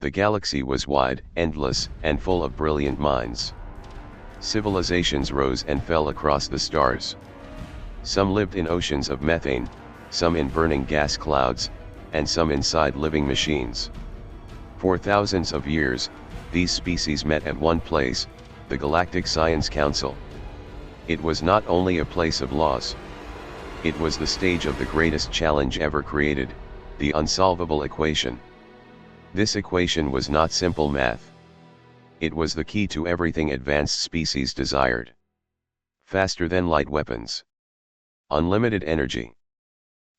The galaxy was wide, endless, and full of brilliant minds. Civilizations rose and fell across the stars. Some lived in oceans of methane, some in burning gas clouds, and some inside living machines. For thousands of years, these species met at one place, the Galactic Science Council. It was not only a place of laws. It was the stage of the greatest challenge ever created, the unsolvable equation. This equation was not simple math. It was the key to everything advanced species desired. Faster than light weapons. Unlimited energy.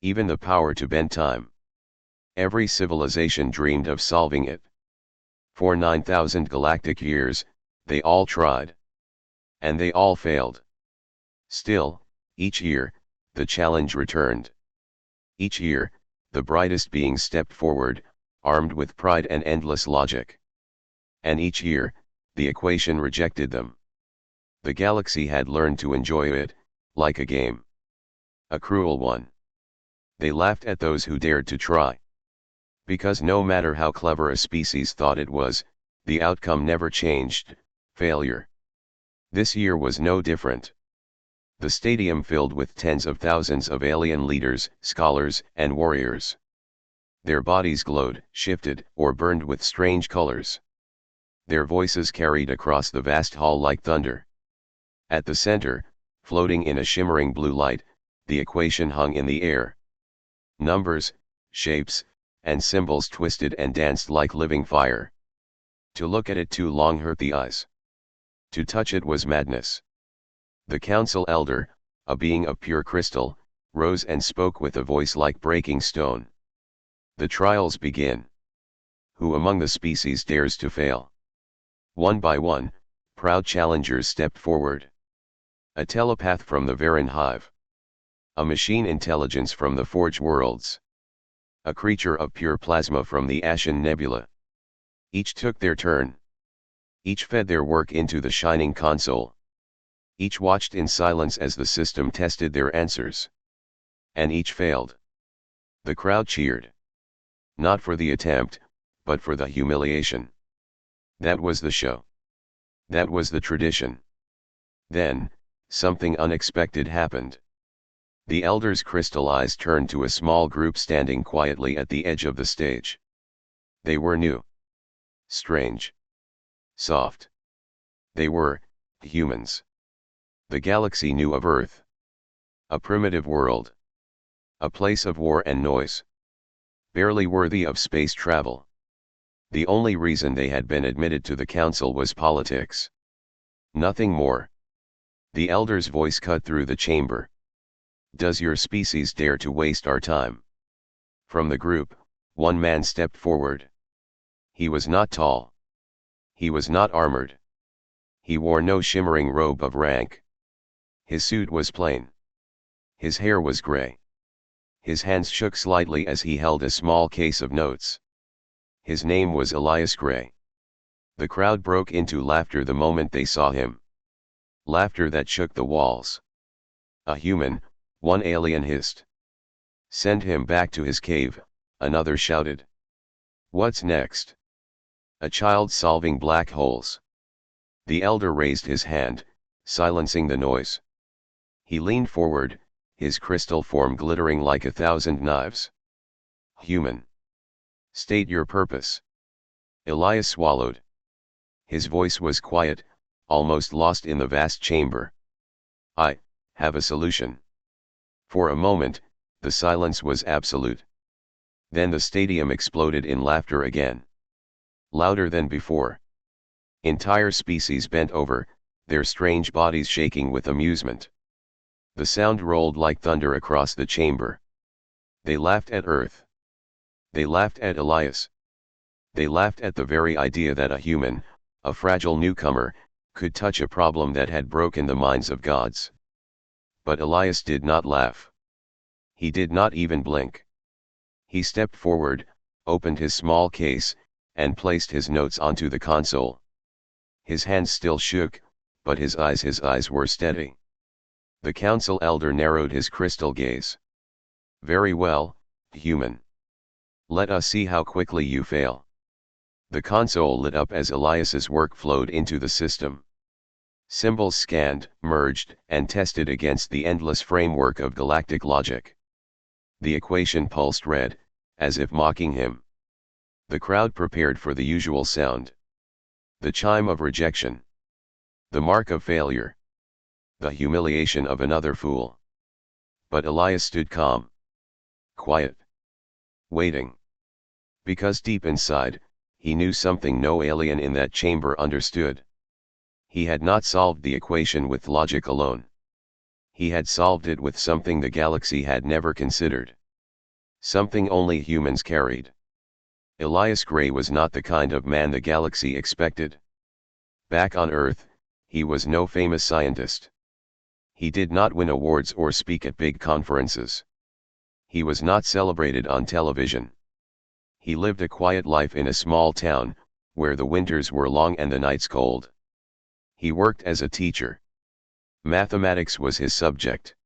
Even the power to bend time. Every civilization dreamed of solving it. For 9,000 galactic years, they all tried. And they all failed. Still, each year, the challenge returned. Each year, the brightest beings stepped forward, armed with pride and endless logic. And each year, the equation rejected them. The galaxy had learned to enjoy it, like a game. A cruel one. They laughed at those who dared to try. Because no matter how clever a species thought it was, the outcome never changed: failure. This year was no different. The stadium filled with tens of thousands of alien leaders, scholars, and warriors. Their bodies glowed, shifted, or burned with strange colors. Their voices carried across the vast hall like thunder. At the center, floating in a shimmering blue light, the equation hung in the air. Numbers, shapes, and symbols twisted and danced like living fire. To look at it too long hurt the eyes. To touch it was madness. The council elder, a being of pure crystal, rose and spoke with a voice like breaking stone. The trials begin. Who among the species dares to fail? One by one, proud challengers stepped forward. A telepath from the Varan hive. A machine intelligence from the Forge worlds. A creature of pure plasma from the Ashen Nebula. Each took their turn. Each fed their work into the shining console. Each watched in silence as the system tested their answers. And each failed. The crowd cheered. Not for the attempt, but for the humiliation. That was the show. That was the tradition. Then, something unexpected happened. The elders' crystal eyes turned to a small group standing quietly at the edge of the stage. They were new. Strange. Soft. They were humans. The galaxy knew of Earth. A primitive world. A place of war and noise. Barely worthy of space travel. The only reason they had been admitted to the council was politics. Nothing more. The elder's voice cut through the chamber. Does your species dare to waste our time? From the group, one man stepped forward. He was not tall. He was not armored. He wore no shimmering robe of rank. His suit was plain. His hair was gray. His hands shook slightly as he held a small case of notes. His name was Elias Gray. The crowd broke into laughter the moment they saw him. Laughter that shook the walls. A human, one alien hissed. Send him back to his cave, another shouted. What's next? A child solving black holes. The elder raised his hand, silencing the noise. He leaned forward, his crystal form glittering like 1,000 knives. Human. State your purpose. Elias swallowed. His voice was quiet, almost lost in the vast chamber. I have a solution. For a moment, the silence was absolute. Then the stadium exploded in laughter again. Louder than before. Entire species bent over, their strange bodies shaking with amusement. The sound rolled like thunder across the chamber. They laughed at Earth. They laughed at Elias. They laughed at the very idea that a human, a fragile newcomer, could touch a problem that had broken the minds of gods. But Elias did not laugh. He did not even blink. He stepped forward, opened his small case, and placed his notes onto the console. His hands still shook, but his eyes were steady. The council elder narrowed his crystal gaze. Very well, human. Let us see how quickly you fail. The console lit up as Elias's work flowed into the system. Symbols scanned, merged, and tested against the endless framework of galactic logic. The equation pulsed red, as if mocking him. The crowd prepared for the usual sound. The chime of rejection. The mark of failure. The humiliation of another fool. But Elias stood calm. Quiet. Waiting. Because deep inside, he knew something no alien in that chamber understood. He had not solved the equation with logic alone. He had solved it with something the galaxy had never considered. Something only humans carried. Elias Gray was not the kind of man the galaxy expected. Back on Earth, he was no famous scientist. He did not win awards or speak at big conferences. He was not celebrated on television. He lived a quiet life in a small town, where the winters were long and the nights cold. He worked as a teacher. Mathematics was his subject.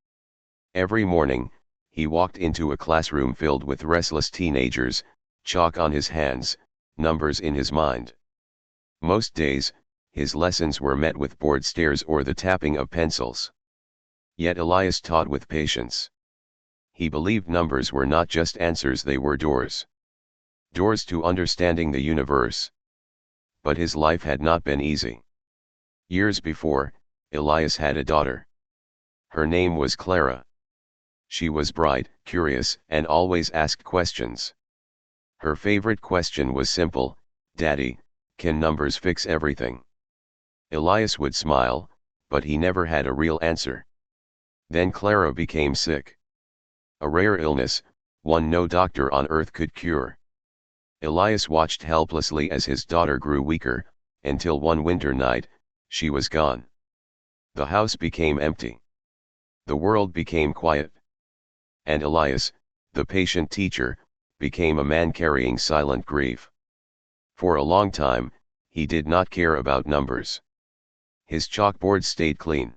Every morning, he walked into a classroom filled with restless teenagers, chalk on his hands, numbers in his mind. Most days, his lessons were met with bored stares or the tapping of pencils. Yet Elias taught with patience. He believed numbers were not just answers, they were doors. Doors to understanding the universe. But his life had not been easy. Years before, Elias had a daughter. Her name was Clara. She was bright, curious, and always asked questions. Her favorite question was simple: "Daddy, can numbers fix everything?" Elias would smile, but he never had a real answer. Then Clara became sick. A rare illness, one no doctor on Earth could cure. Elias watched helplessly as his daughter grew weaker, until one winter night, she was gone. The house became empty. The world became quiet. And Elias, the patient teacher, became a man carrying silent grief. For a long time, he did not care about numbers. His chalkboard stayed clean.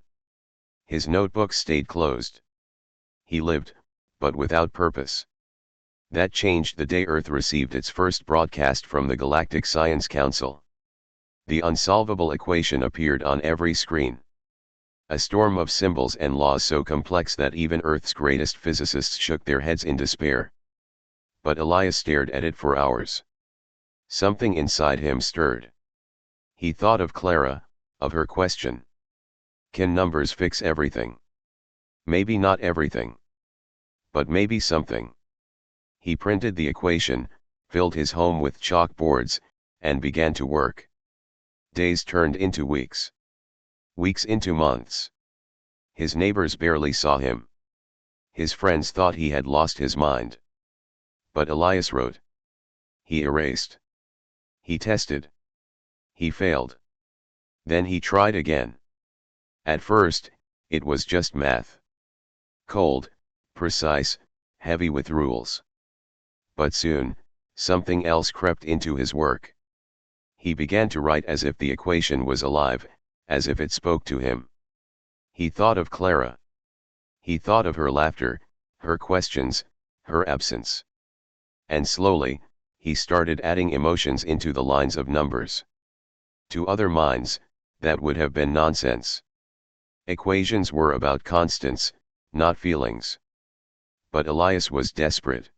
His notebooks stayed closed. He lived, but without purpose. That changed the day Earth received its first broadcast from the Galactic Science Council. The unsolvable equation appeared on every screen. A storm of symbols and laws so complex that even Earth's greatest physicists shook their heads in despair. But Elias stared at it for hours. Something inside him stirred. He thought of Clara, of her question. Can numbers fix everything? Maybe not everything. But maybe something. He printed the equation, filled his home with chalkboards, and began to work. Days turned into weeks. Weeks into months. His neighbors barely saw him. His friends thought he had lost his mind. But Elias wrote. He erased. He tested. He failed. Then he tried again. At first, it was just math. Cold, precise, heavy with rules. But soon, something else crept into his work. He began to write as if the equation was alive, as if it spoke to him. He thought of Clara. He thought of her laughter, her questions, her absence. And slowly, he started adding emotions into the lines of numbers. To other minds, that would have been nonsense. Equations were about constants, not feelings. But Elias was desperate.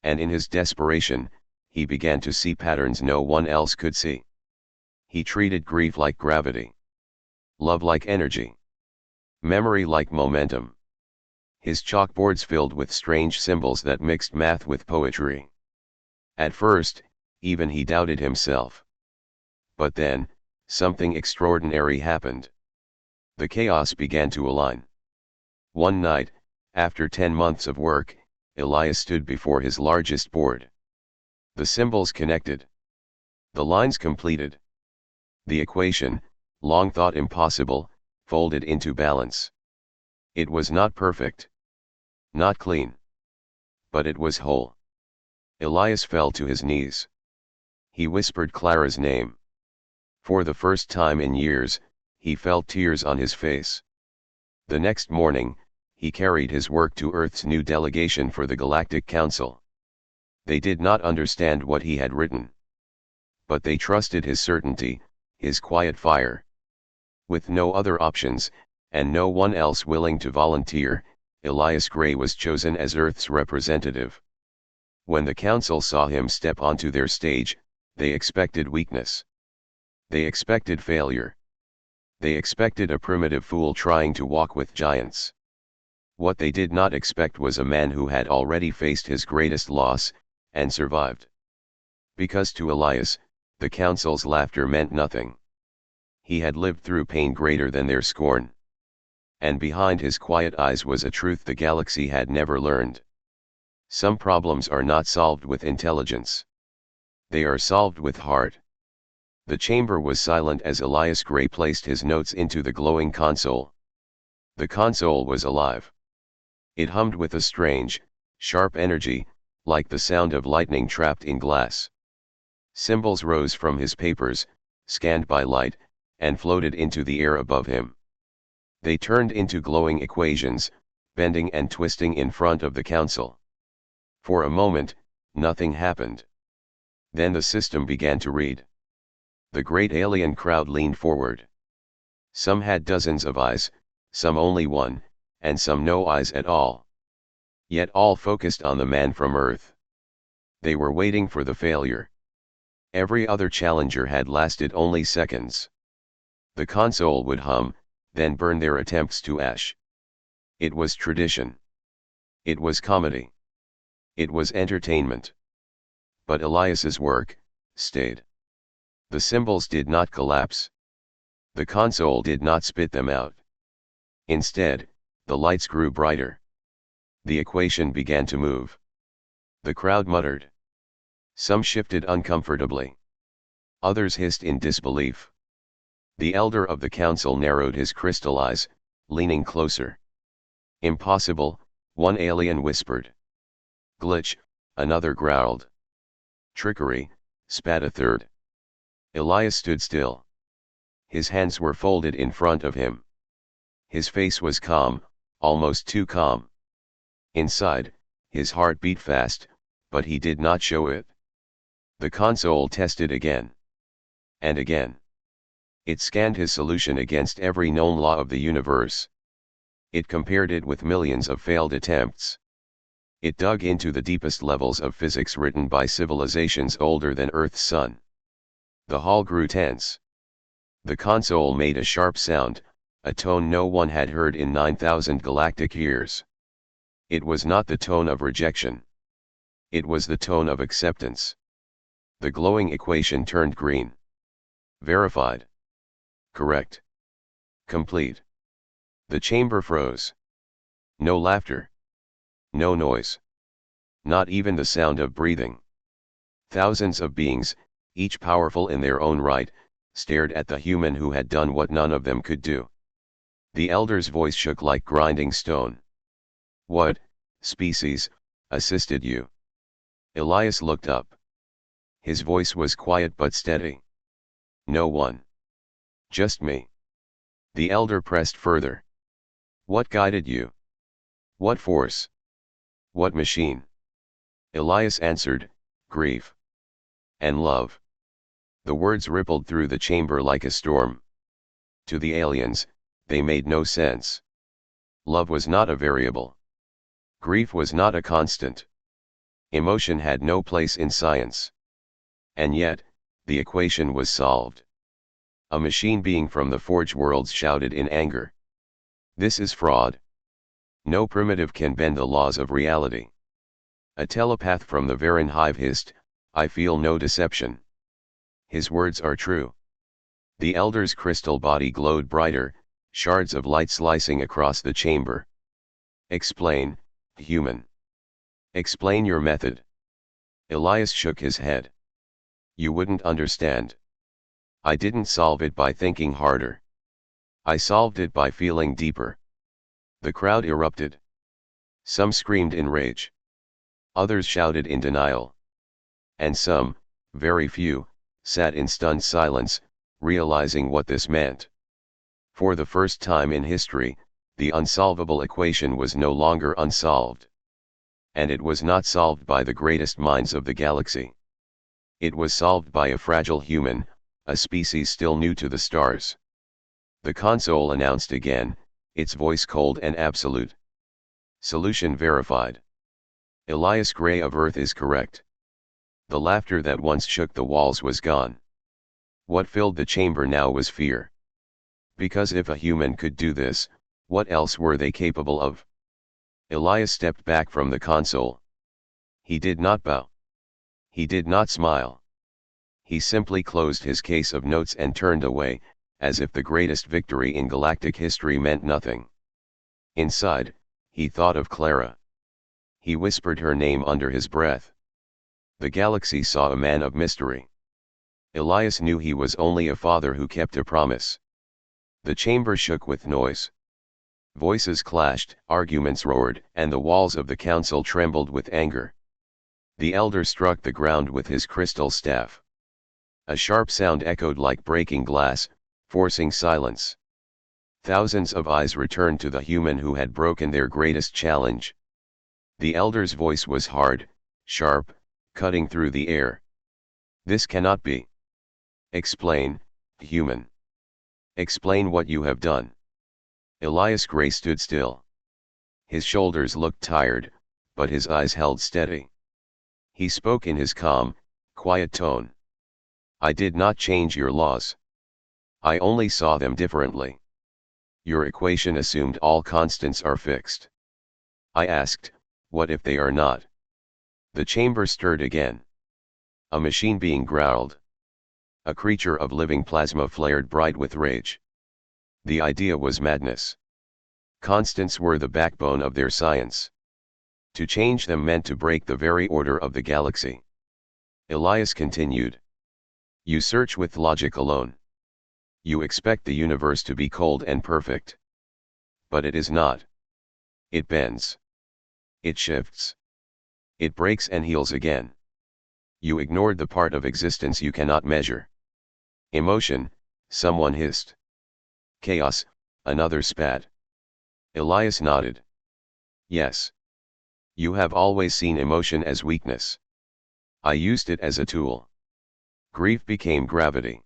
And in his desperation, he began to see patterns no one else could see. He treated grief like gravity. Love like energy. Memory like momentum. His chalkboards filled with strange symbols that mixed math with poetry. At first, even he doubted himself. But then, something extraordinary happened. The chaos began to align. One night, after 10 months of work, Elias stood before his largest board. The symbols connected. The lines completed. The equation, long thought impossible, folded into balance. It was not perfect. Not clean. But it was whole. Elias fell to his knees. He whispered Clara's name. For the first time in years, he felt tears on his face. The next morning, he carried his work to Earth's new delegation for the Galactic Council. They did not understand what he had written. but they trusted his certainty, his quiet fire. With no other options, and no one else willing to volunteer, Elias Gray was chosen as Earth's representative. When the council saw him step onto their stage, they expected weakness. They expected failure. They expected a primitive fool trying to walk with giants. What they did not expect was a man who had already faced his greatest loss, and survived. Because to Elias, the council's laughter meant nothing. He had lived through pain greater than their scorn. And behind his quiet eyes was a truth the galaxy had never learned. Some problems are not solved with intelligence. They are solved with heart. The chamber was silent as Elias Gray placed his notes into the glowing console. The console was alive. It hummed with a strange, sharp energy, like the sound of lightning trapped in glass. Symbols rose from his papers, scanned by light, and floated into the air above him. They turned into glowing equations, bending and twisting in front of the council. For a moment, nothing happened. Then the system began to read. The great alien crowd leaned forward. Some had dozens of eyes, some only one, and some no eyes at all. Yet all focused on the man from Earth. They were waiting for the failure. Every other challenger had lasted only seconds. The console would hum, then burn their attempts to ash. It was tradition. It was comedy. It was entertainment. But Elias's work stayed. The symbols did not collapse. The console did not spit them out. Instead, the lights grew brighter. The equation began to move. The crowd muttered. Some shifted uncomfortably. Others hissed in disbelief. The elder of the council narrowed his crystal eyes, leaning closer. Impossible, one alien whispered. Glitch, another growled. Trickery, spat a third. Elias stood still. His hands were folded in front of him. His face was calm, almost too calm. Inside, his heart beat fast, but he did not show it. The console tested again. And again. It scanned his solution against every known law of the universe. It compared it with millions of failed attempts. It dug into the deepest levels of physics written by civilizations older than Earth's sun. The hall grew tense. The console made a sharp sound, a tone no one had heard in 9,000 galactic years. It was not the tone of rejection. It was the tone of acceptance. The glowing equation turned green. Verified. Correct. Complete. The chamber froze. No laughter. No noise. Not even the sound of breathing. Thousands of beings, each powerful in their own right, stared at the human who had done what none of them could do. The elder's voice shook like grinding stone. What, species, assisted you? Elias looked up. His voice was quiet but steady. No one. Just me. The elder pressed further. What guided you? What force? What machine? Elias answered, grief. And love. The words rippled through the chamber like a storm. To the aliens, they made no sense. Love was not a variable. Grief was not a constant. Emotion had no place in science. And yet, the equation was solved. A machine being from the Forge worlds shouted in anger. This is fraud. No primitive can bend the laws of reality. A telepath from the Varan hive hissed, I feel no deception. His words are true. The elder's crystal body glowed brighter, shards of light slicing across the chamber. Explain, human. Explain your method. Elias shook his head. You wouldn't understand. I didn't solve it by thinking harder. I solved it by feeling deeper. The crowd erupted. Some screamed in rage. Others shouted in denial. And some, very few, sat in stunned silence, realizing what this meant. For the first time in history, the unsolvable equation was no longer unsolved. And it was not solved by the greatest minds of the galaxy. It was solved by a fragile human, a species still new to the stars. The console announced again, its voice cold and absolute. Solution verified. Elias Gray of Earth is correct. The laughter that once shook the walls was gone. What filled the chamber now was fear. Because if a human could do this, what else were they capable of? Elias stepped back from the console. He did not bow. He did not smile. He simply closed his case of notes and turned away, as if the greatest victory in galactic history meant nothing. Inside, he thought of Clara. He whispered her name under his breath. The galaxy saw a man of mystery. Elias knew he was only a father who kept a promise. The chamber shook with noise. Voices clashed, arguments roared, and the walls of the council trembled with anger. The elder struck the ground with his crystal staff. A sharp sound echoed like breaking glass, forcing silence. Thousands of eyes returned to the human who had broken their greatest challenge. The elder's voice was hard, sharp, cutting through the air. This cannot be. Explain, human. Explain what you have done. Elias Gray stood still. His shoulders looked tired, but his eyes held steady. He spoke in his calm, quiet tone. I did not change your laws. I only saw them differently. Your equation assumed all constants are fixed. I asked, what if they are not? The chamber stirred again. A machine being growled. A creature of living plasma flared bright with rage. The idea was madness. Constants were the backbone of their science. To change them meant to break the very order of the galaxy. Elias continued. You search with logic alone. You expect the universe to be cold and perfect. But it is not. It bends. It shifts. It breaks and heals again. You ignored the part of existence you cannot measure. Emotion, someone hissed. Chaos, another spat. Elias nodded. Yes. You have always seen emotion as weakness. I used it as a tool. Grief became gravity.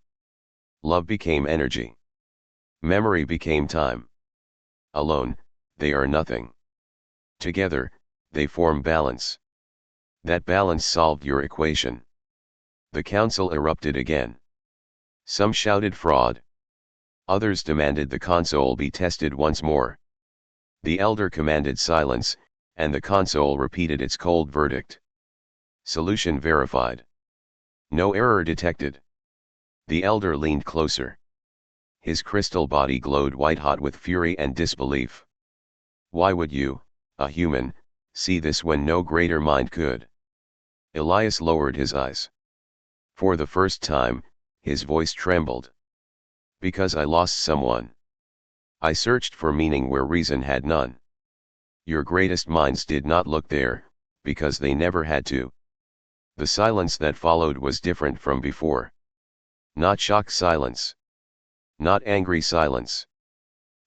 Love became energy. Memory became time. Alone, they are nothing. Together, they form balance. That balance solved your equation. The council erupted again. Some shouted fraud. Others demanded the console be tested once more. The elder commanded silence, and the console repeated its cold verdict. Solution verified. No error detected. The elder leaned closer. His crystal body glowed white-hot with fury and disbelief. Why would you, a human, see this when no greater mind could? Elias lowered his eyes. For the first time, his voice trembled. Because I lost someone. I searched for meaning where reason had none. Your greatest minds did not look there, because they never had to. The silence that followed was different from before. Not shocked silence. Not angry silence.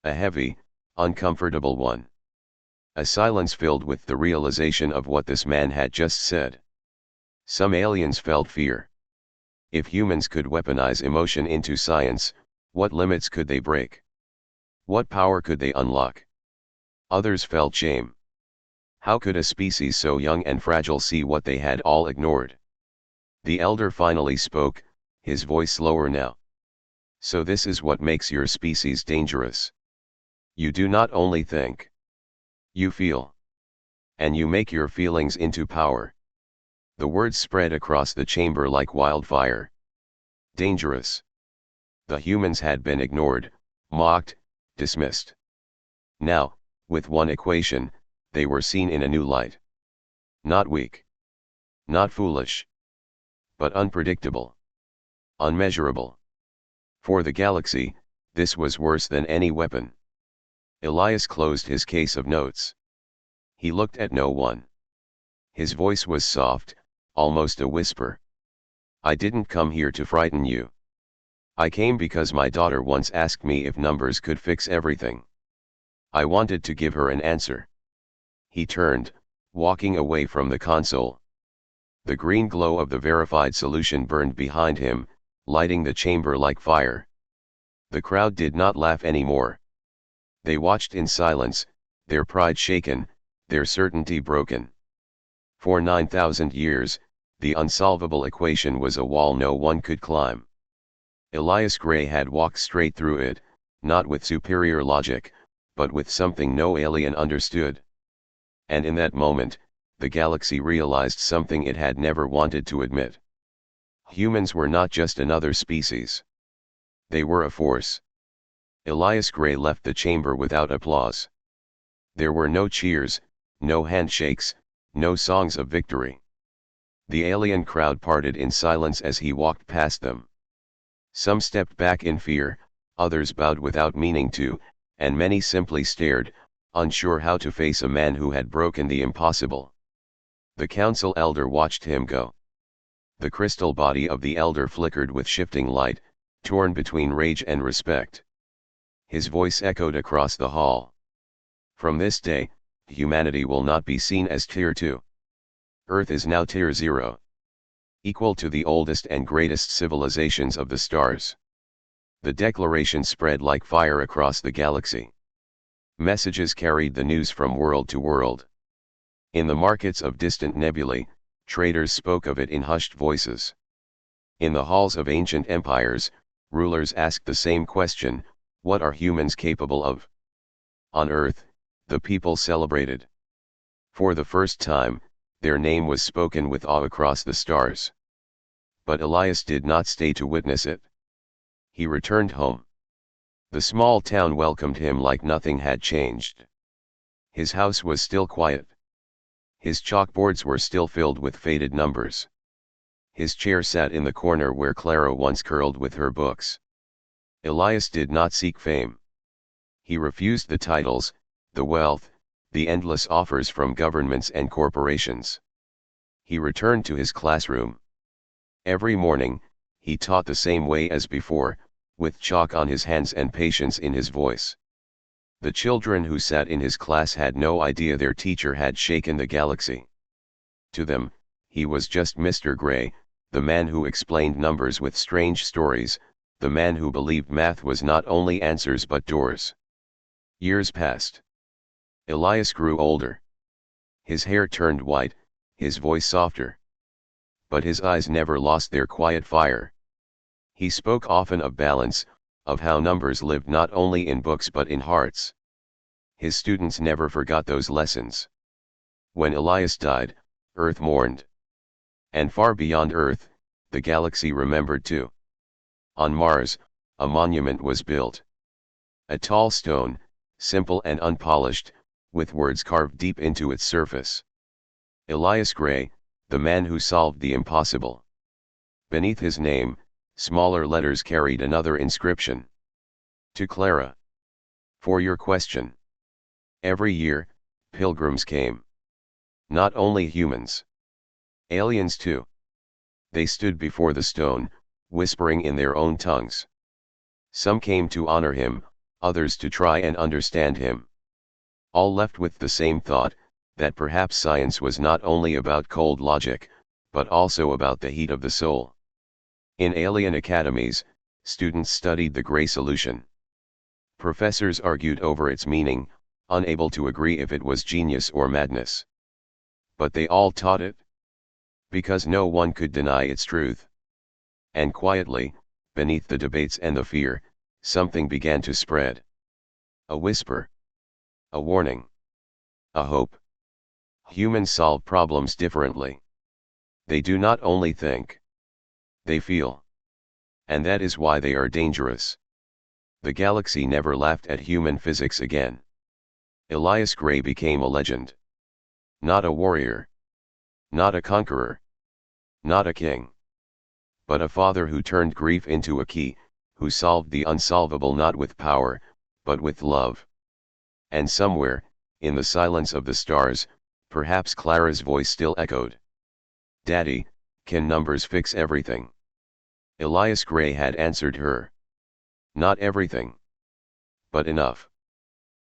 A heavy, uncomfortable one. A silence filled with the realization of what this man had just said. Some aliens felt fear. If humans could weaponize emotion into science, what limits could they break? What power could they unlock? Others felt shame. How could a species so young and fragile see what they had all ignored? The elder finally spoke, his voice lower now. So this is what makes your species dangerous. You do not only think. You feel. And you make your feelings into power. The words spread across the chamber like wildfire. Dangerous. The humans had been ignored, mocked, dismissed. Now, with one equation, they were seen in a new light. Not weak. Not foolish. But unpredictable. Unmeasurable. For the galaxy, this was worse than any weapon. Elias closed his case of notes. He looked at no one. His voice was soft, almost a whisper. I didn't come here to frighten you. I came because my daughter once asked me if numbers could fix everything. I wanted to give her an answer. He turned, walking away from the console. The green glow of the verified solution burned behind him, lighting the chamber like fire. The crowd did not laugh anymore. They watched in silence, their pride shaken, their certainty broken. For 9,000 years, the unsolvable equation was a wall no one could climb. Elias Gray had walked straight through it, not with superior logic, but with something no alien understood. And in that moment, the galaxy realized something it had never wanted to admit. Humans were not just another species. They were a force. Elias Gray left the chamber without applause. There were no cheers, no handshakes, no songs of victory. The alien crowd parted in silence as he walked past them. Some stepped back in fear, others bowed without meaning to, and many simply stared, unsure how to face a man who had broken the impossible. The council elder watched him go. The crystal body of the elder flickered with shifting light, torn between rage and respect. His voice echoed across the hall. From this day, humanity will not be seen as Tier 2. Earth is now Tier 0. Equal to the oldest and greatest civilizations of the stars. The declaration spread like fire across the galaxy. Messages carried the news from world to world. In the markets of distant nebulae, traders spoke of it in hushed voices. In the halls of ancient empires, rulers asked the same question: what are humans capable of? On Earth, the people celebrated. For the first time, their name was spoken with awe across the stars. But Elias did not stay to witness it. He returned home. The small town welcomed him like nothing had changed. His house was still quiet. His chalkboards were still filled with faded numbers. His chair sat in the corner where Clara once curled with her books. Elias did not seek fame. He refused the titles, the wealth, the endless offers from governments and corporations. He returned to his classroom. Every morning, he taught the same way as before, with chalk on his hands and patience in his voice. The children who sat in his class had no idea their teacher had shaken the galaxy. To them, he was just Mr. Gray, the man who explained numbers with strange stories, the man who believed math was not only answers but doors. Years passed. Elias grew older. His hair turned white, his voice softer. But his eyes never lost their quiet fire. He spoke often of balance, of how numbers lived not only in books but in hearts. His students never forgot those lessons. When Elias died, Earth mourned. And far beyond Earth, the galaxy remembered too. On Mars, a monument was built. A tall stone, simple and unpolished, with words carved deep into its surface. Elias Gray, the man who solved the impossible. Beneath his name, smaller letters carried another inscription. To Clara. For your question. Every year, pilgrims came. Not only humans. Aliens too. They stood before the stone, whispering in their own tongues. Some came to honor him, others to try and understand him. All left with the same thought, that perhaps science was not only about cold logic, but also about the heat of the soul. In alien academies, students studied the Gray solution. Professors argued over its meaning, unable to agree if it was genius or madness. But they all taught it. Because no one could deny its truth. And quietly, beneath the debates and the fear, something began to spread. A whisper. A warning. A hope. Humans solve problems differently. They do not only think. They feel. And that is why they are dangerous. The galaxy never laughed at human physics again. Elias Gray became a legend. Not a warrior. Not a conqueror. Not a king. But a father who turned grief into a key, who solved the unsolvable not with power, but with love. And somewhere, in the silence of the stars, perhaps Clara's voice still echoed. Daddy, can numbers fix everything? Elias Gray had answered her. Not everything. But enough.